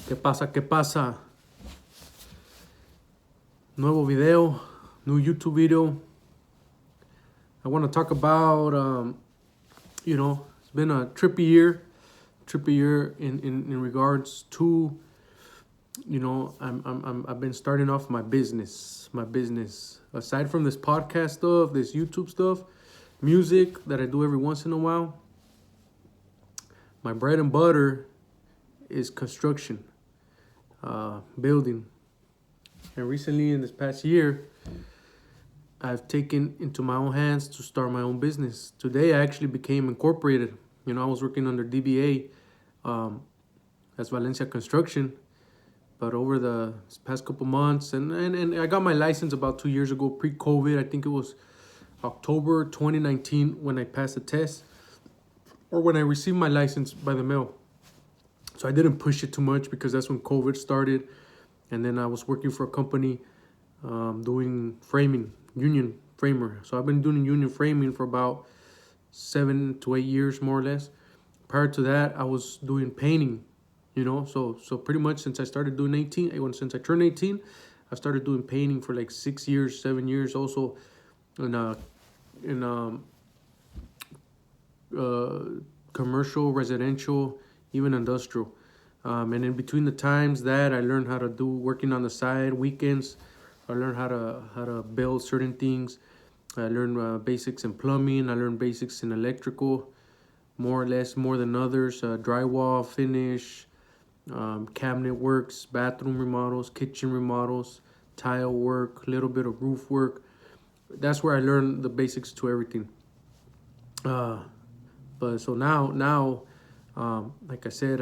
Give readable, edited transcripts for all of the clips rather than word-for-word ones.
¿Qué pasa? ¿Qué pasa? Nuevo video, new YouTube video. I want to talk about, it's been a trippy year in regards to, I've been starting off my business. Aside from this podcast stuff, this YouTube stuff, music that I do every once in a while, my bread and butter is construction, building. And recently, in this past year, I've taken into my own hands to start my own business. Today, I actually became incorporated. I was working under DBA as Valencia Construction. But over the past couple months, and I got my license about 2 years ago, pre-COVID. I think it was October 2019 when I passed the test, or when I received my license by the mail. So I didn't push it too much because that's when COVID started. And then I was working for a company doing framing, union framer. So I've been doing union framing for about 7 to 8 years, more or less. Prior to that, I was doing painting, So pretty much since I started doing since I turned 18, I started doing painting for like 6 years, 7 years. Also in commercial, residential, even industrial. And in between the times that I learned how to do working on the side, weekends, I learned how to build certain things. I learned basics in plumbing. I learned basics in electrical, more or less, more than others. Drywall, finish, cabinet works, bathroom remodels, kitchen remodels, tile work, a little bit of roof work. That's where I learned the basics to everything. But so now, like I said,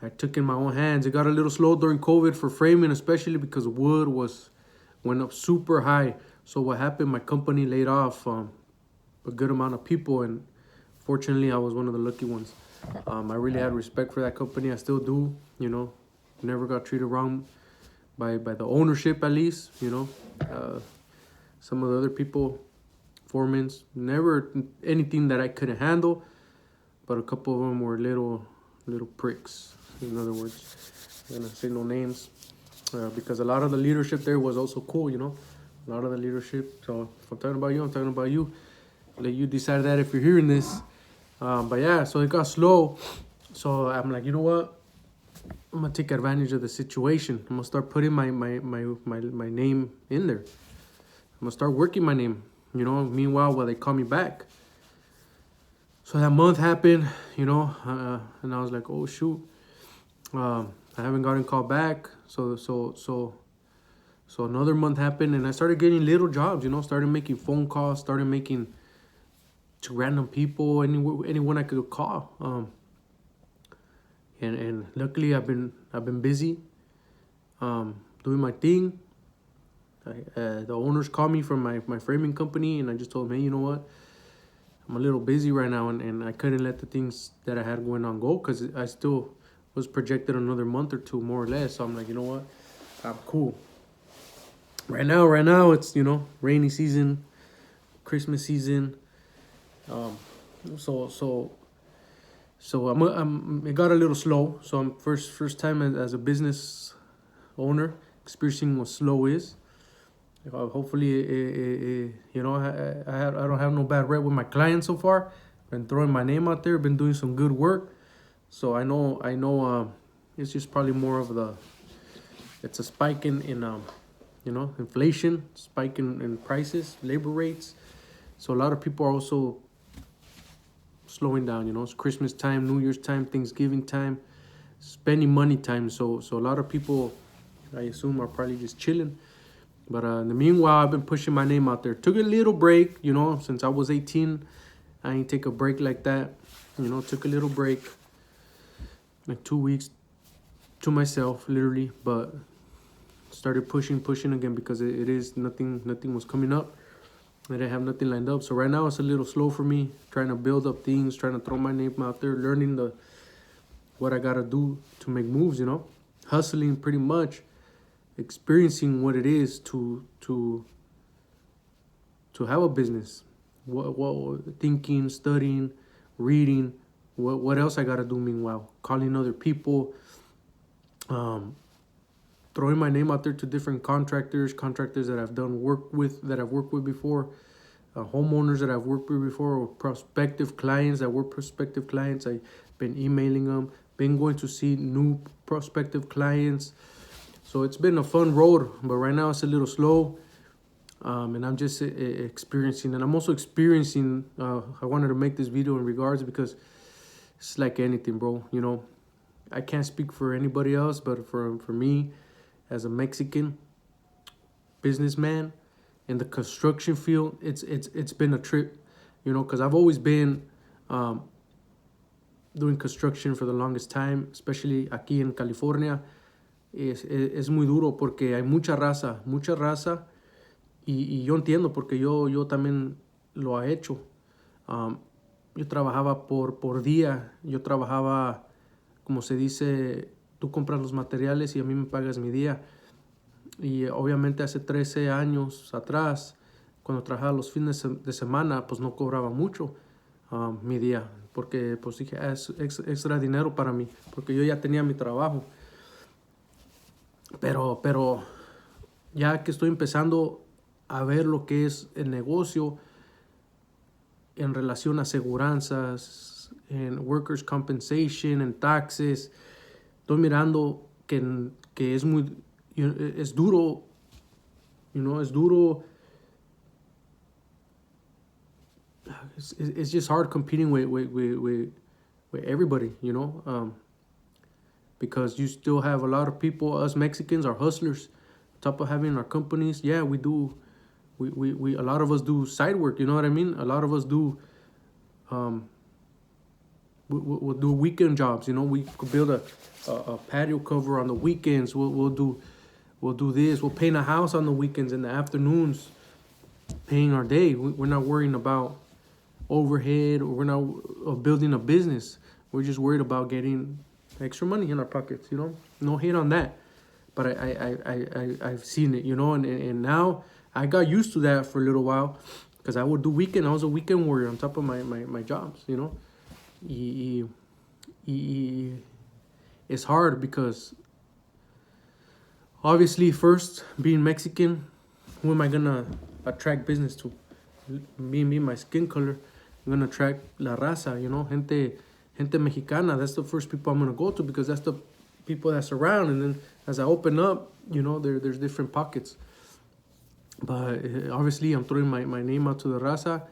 I took in my own hands. It got a little slow during COVID for framing, especially because wood went up super high. So what happened? My company laid off a good amount of people, and fortunately, I was one of the lucky ones. I really had respect for that company. I still do. Never got treated wrong by the ownership, at least. Some of the other people, foremans, never anything that I couldn't handle, but a couple of them were little pricks. In other words, I'm gonna say no names because a lot of the leadership there was also cool. A lot of the leadership. So if I'm talking about you, I'm talking about you. I'll let you decide that if you're hearing this. But yeah, so it got slow. So I'm like, you know what? I'm gonna take advantage of the situation. I'm gonna start putting my name in there. I'm gonna start working my name. Meanwhile, while they call me back. So that month happened, and I was like, oh shoot, I haven't gotten called back. So another month happened, and I started getting little jobs. Started making phone calls, started making to random people, anyone I could call. And luckily I've been busy, doing my thing. The owners called me from my framing company, and I just told them, hey, you know what? I'm a little busy right now, and I couldn't let the things that I had going on go because I still was projected another month or two, more or less. So I'm like, you know what? I'm cool. Right now it's, rainy season, Christmas season. So it got a little slow. So I'm first time as a business owner experiencing what slow is. Hopefully, I don't have no bad rep with my clients so far. Been throwing my name out there. Been doing some good work. So I know. It's just probably more of it's a spike in inflation, spike in prices, labor rates. So a lot of people are also slowing down. It's Christmas time, New Year's time, Thanksgiving time, spending money time. So a lot of people, I assume, are probably just chilling. But in the meanwhile, I've been pushing my name out there. Took a little break, since I was 18. I ain't take a break like that. Took a little break, like 2 weeks to myself, literally. But started pushing again because it is nothing was coming up. I didn't have nothing lined up. So right now it's a little slow for me, trying to build up things, trying to throw my name out there, learning what I got to do to make moves, Hustling pretty much. Experiencing what it is to have a business, what thinking, studying, reading, what else I gotta do meanwhile, calling other people, um, throwing my name out there to different contractors that I've done work with, that I've worked with before, homeowners that I've worked with before, or prospective clients that were prospective clients. I've been emailing them, been going to see new prospective clients. So it's been a fun road, but right now it's a little slow. And I'm just experiencing, and I'm also experiencing, I wanted to make this video in regards because it's like anything, bro. You know, I can't speak for anybody else, but for me, as a Mexican businessman in the construction field, it's been a trip, you know, because I've always been doing construction for the longest time, especially aquí en California. Es muy duro porque hay mucha raza, y yo entiendo porque yo también lo he hecho. Yo trabajaba por día, yo trabajaba, como se dice, tú compras los materiales y a mí me pagas mi día. Y obviamente hace 13 años atrás, cuando trabajaba los fines de semana, pues no cobraba mucho mi día, porque pues dije, es extra dinero para mí, porque yo ya tenía mi trabajo. Pero ya que estoy empezando a ver lo que es el negocio en relación a aseguranzas, en workers' compensation, en taxes, estoy mirando que es duro, you know, es duro. It's just hard competing with everybody, you know, because you still have a lot of people, us Mexicans are hustlers. On top of having our companies, yeah, we do, we a lot of us do side work, you know what I mean? A lot of us do, we'll do weekend jobs, you know, we could build a patio cover on the weekends, we'll do this, we'll paint a house on the weekends in the afternoons, paying our day. We're not worrying about overhead, or we're not building a business. We're just worried about getting extra money in our pockets, you know. No hate on that, but I've seen it, you know, and now I got used to that for a little while because I would do weekend. I was a weekend warrior on top of my jobs, you know. It's hard because obviously, first, being Mexican, who am I gonna attract business to? Me, my skin color, I'm gonna attract la raza, you know, gente mexicana. That's the first people I'm gonna go to because that's the people that's around. And then as I open up, you know, there's different pockets. But obviously, I'm throwing my name out to the raza,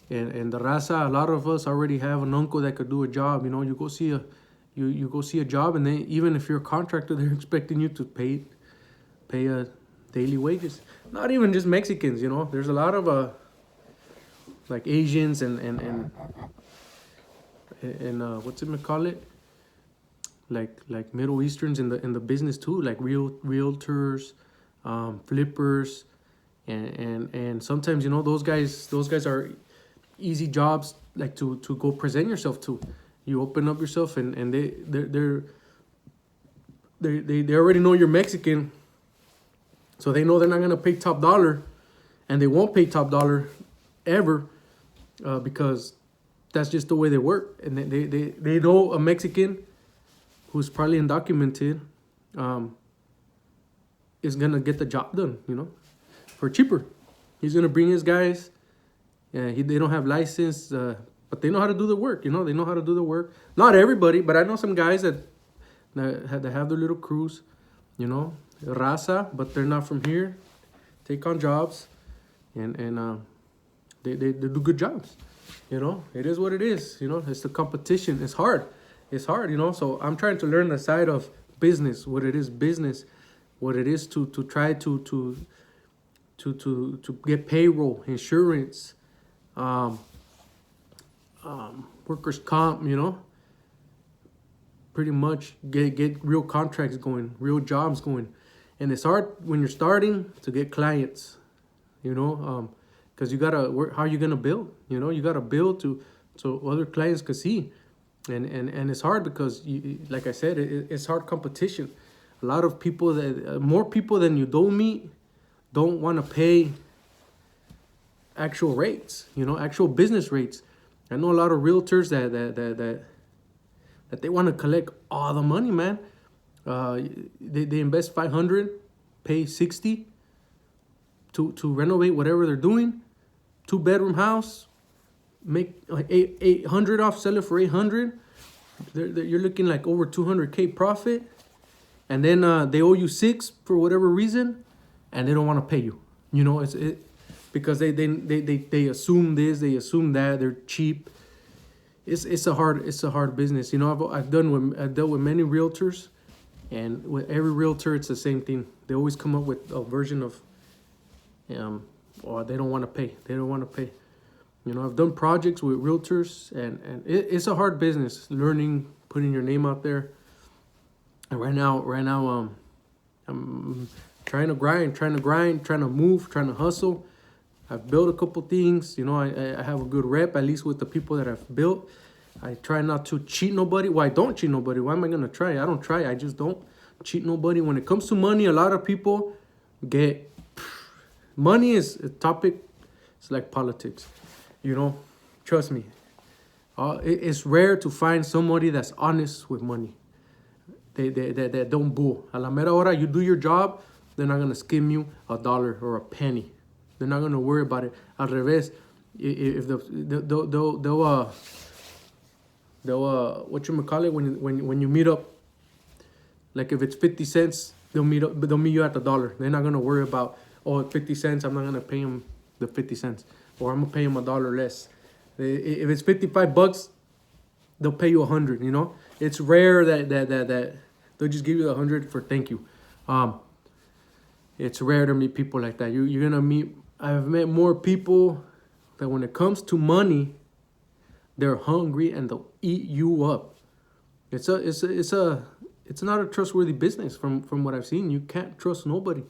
and the raza. A lot of us already have an uncle that could do a job. You know, you go see a job, and then even if you're a contractor, they're expecting you to pay a daily wages. Not even just Mexicans, you know. There's a lot of like Asians and what's it call it? Like Middle Easterns in the business too, like realtors, flippers, and sometimes, you know, those guys are easy jobs, like to go present yourself to. You open up yourself and they already know you're Mexican. So they know they're not gonna pay top dollar, and they won't pay top dollar ever, because that's just the way they work. And they know a Mexican who's probably undocumented is gonna get the job done, you know, for cheaper. He's gonna bring his guys. They don't have license, but they know how to do the work. You know, they know how to do the work. Not everybody, but I know some guys that have their little crews, you know, raza, but they're not from here. Take on jobs, and they do good jobs. You know, it is what it is. You know, it's the competition. It's hard. You know. So I'm trying to learn the side of business, what it is to try to get payroll, insurance, workers' comp. You know, pretty much get real contracts going, real jobs going. And it's hard when you're starting to get clients, you know, because you gotta work. How are you gonna build? You know, you gotta build so other clients can see, and it's hard because like I said, it's hard competition. A lot of people more people than you don't meet don't want to pay actual rates, you know, actual business rates. I know a lot of realtors that they want to collect all the money, man. They invest 500, pay 60 to renovate whatever they're doing. 2-bedroom house, make like 800 off, sell it for 800. You're looking like over 200K profit, and then they owe you 6 for whatever reason, and they don't want to pay you. You know, because they assume this, they assume that, they're cheap. It's a hard business. You know, I've dealt with many realtors, and with every realtor it's the same thing. They always come up with a version of or they don't want to pay. They don't want to pay. You know, I've done projects with realtors, and it's a hard business. Learning, putting your name out there. And right now, I'm trying to grind, trying to move, trying to hustle. I've built a couple things. You know, I have a good rep, at least with the people that I've built. I try not to cheat nobody. Well, I don't cheat nobody. Why am I going to try? I don't try. I just don't cheat nobody. When it comes to money, a lot of people get... Money is a topic. It's like politics. You know, trust me. It's rare to find somebody that's honest with money. They don't bull. A la mera hora, you do your job, they're not going to skim you $1 or a penny. They're not going to worry about it. Al revés, if they'll whatchamacallit, when you meet up, like if it's 50 cents, they'll meet you at $1. They're not going to worry about, oh, 50 cents, I'm not going to pay them the 50 cents. Or I'm going to pay them $1 less. If it's $55, they'll pay you 100, you know? It's rare that they'll just give you the 100 for thank you. It's rare to meet people like that. You're going to meet... I've met more people that when it comes to money, they're hungry and they'll eat you up. It's not a trustworthy business from what I've seen. You can't trust nobody.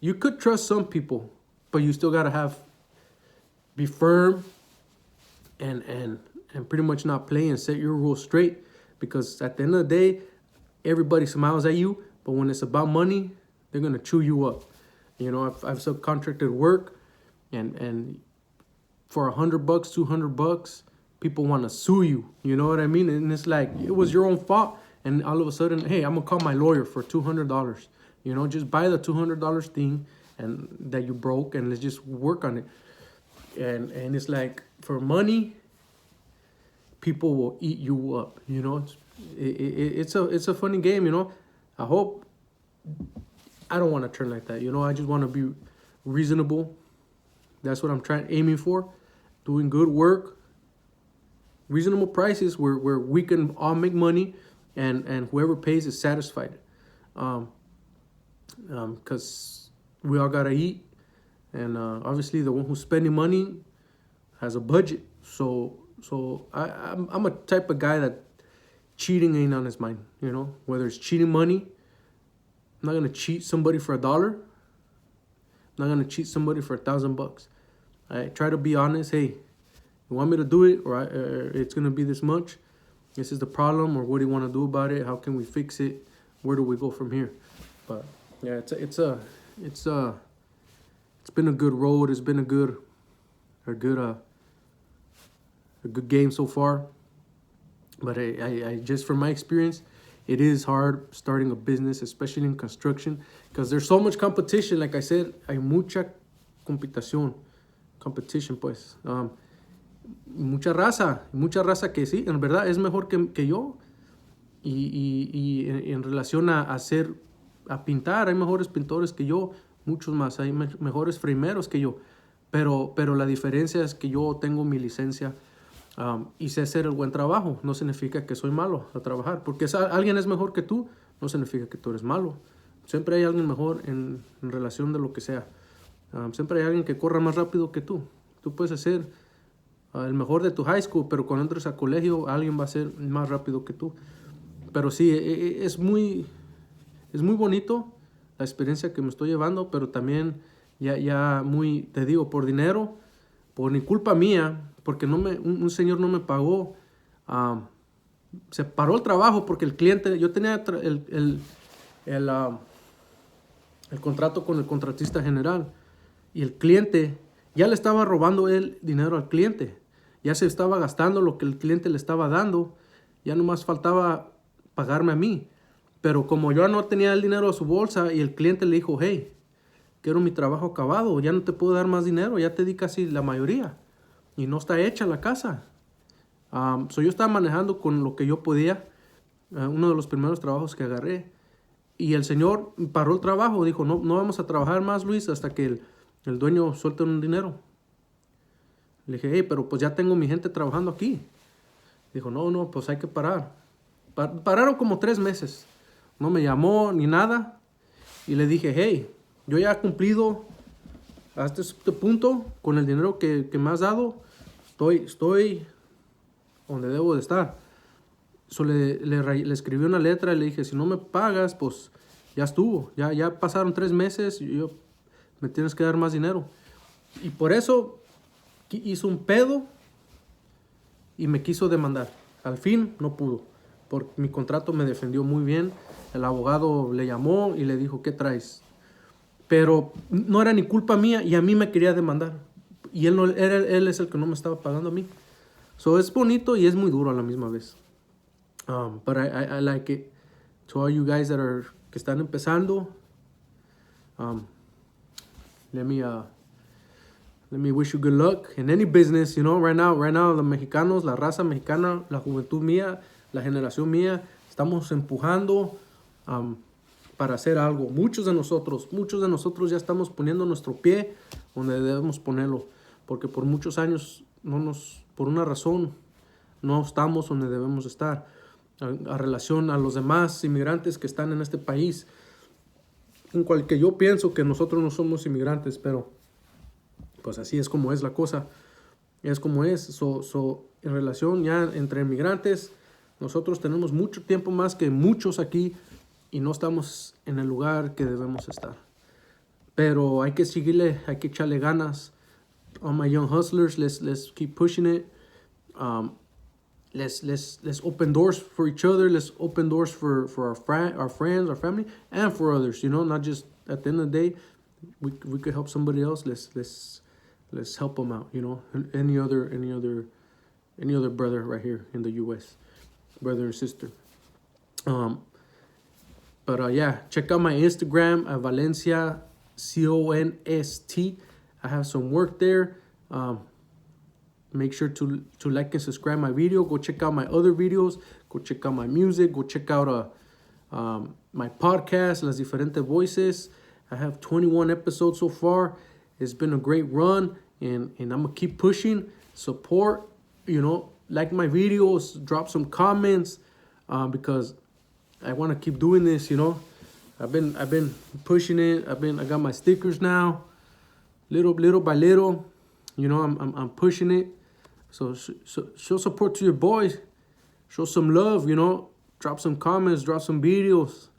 You could trust some people, but you still gotta be firm and pretty much not play and set your rules straight, because at the end of the day, everybody smiles at you, but when it's about money, they're gonna chew you up. You know, I've subcontracted work, and for $100, $200, people want to sue you. You know what I mean? And it's like, it was your own fault, and all of a sudden, hey, I'm gonna call my lawyer for $200. You know, just buy the $200 thing and that you broke, and let's just work on it. And it's like, for money, people will eat you up. You know, it's a funny game. You know, I hope I don't want to turn like that. You know, I just want to be reasonable. That's what I'm aiming for. Doing good work, reasonable prices where we can all make money, and whoever pays is satisfied. Because we all gotta eat, and obviously the one who's spending money has a budget. So I'm a type of guy that cheating ain't on his mind. You know, whether it's cheating money, I'm not gonna cheat somebody for $1. I'm not gonna cheat somebody for $1,000. I try to be honest. Hey, you want me to do it, or it's gonna be this much? This is the problem, or what do you want to do about it? How can we fix it? Where do we go from here? But yeah, it's been a good road. It's been a good game so far. But I just from my experience, it is hard starting a business, especially in construction, because there's so much competition. Like I said, hay mucha competition, pues. Mucha raza que sí, en verdad es mejor que yo. Y en relación a pintar, hay mejores pintores que yo, muchos más, hay mejores frameros que yo. Pero la diferencia es que yo tengo mi licencia y sé hacer el buen trabajo. No significa que soy malo a trabajar. Porque alguien es mejor que tú, no significa que tú eres malo. Siempre hay alguien mejor en relación de lo que sea. Siempre hay alguien que corra más rápido que tú. Tú puedes ser el mejor de tu high school, pero cuando entres a colegio, alguien va a ser más rápido que tú. Pero sí, es muy bonito la experiencia que me estoy llevando, pero también ya muy, te digo, por dinero, por ni culpa mía, porque un señor no me pagó. Se paró el trabajo porque el cliente, yo tenía el contrato con el contratista general, y el cliente ya le estaba robando el dinero al cliente. Ya se estaba gastando lo que el cliente le estaba dando. Ya nomás faltaba pagarme a mí. Pero como yo no tenía el dinero a su bolsa y el cliente le dijo, hey, quiero mi trabajo acabado, ya no te puedo dar más dinero, ya te di casi la mayoría y no está hecha la casa. So yo estaba manejando con lo que yo podía, uno de los primeros trabajos que agarré. Y el señor paró el trabajo, dijo, no, no vamos a trabajar más, Luis, hasta que el dueño suelte un dinero. Le dije, hey, pero pues ya tengo mi gente trabajando aquí. Dijo, no, pues hay que parar. Pararon como 3 meses. No me llamó ni nada. Y le dije, hey, yo ya he cumplido hasta este punto con el dinero que me has dado. Estoy donde debo de estar. So le escribí una letra y le dije, si no me pagas, pues ya estuvo. Ya pasaron 3 meses y me tienes que dar más dinero. Y por eso hizo un pedo y me quiso demandar. Al fin no pudo. Porque mi contrato me defendió muy bien. El abogado le llamó y le dijo, ¿qué traes? Pero no era ni culpa mía y a mí me quería demandar. Y él es el que no me estaba pagando a mí. So es bonito y es muy duro a la misma vez. But I like it. To all you guys que están empezando, let me wish you good luck in any business. You know, right now, los mexicanos, la raza mexicana, la juventud mía, la generación mía, estamos empujando para hacer algo. Muchos de nosotros ya estamos poniendo nuestro pie donde debemos ponerlo, porque por muchos años por una razón, no estamos donde debemos estar. A relación a los demás inmigrantes que están en este país, en cual que yo pienso que nosotros no somos inmigrantes, pero pues así es como es la cosa, es como es. En relación ya entre inmigrantes, nosotros tenemos mucho tiempo más que muchos aquí y no estamos en el lugar que debemos estar. Pero hay que seguirle, hay que echarle ganas. All my young hustlers, let's keep pushing it. Let's open doors for each other. Let's open doors for our friends, our family, and for others. You know, not just at the end of the day, we could help somebody else. Let's help them out. You know, any other brother right here in the U.S., brother or sister. But yeah, check out my Instagram at Valencia Const. I have some work there. Make sure to like and subscribe my video. Go check out my other videos. Go check out my music. Go check out my podcast, Las Diferentes Voices. I have 21 episodes so far. It's been a great run, and I'm going to keep pushing. Support, you know, like my videos, drop some comments, because I want to keep doing this, you know. I've been pushing it. I got my stickers now, little by little. You know, I'm pushing it. So show support to your boys. Show some love, you know. Drop some comments, drop some videos.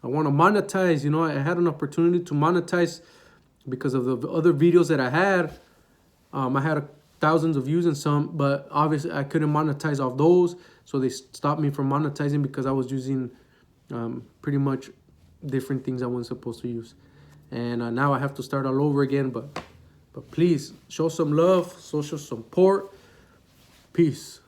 I want to monetize, you know. I had an opportunity to monetize because of the other videos that I had. I had thousands of views and some, but obviously I couldn't monetize off those. So they stopped me from monetizing because I was using pretty much different things I wasn't supposed to use. And now I have to start all over again, but please show some love, social support. Peace.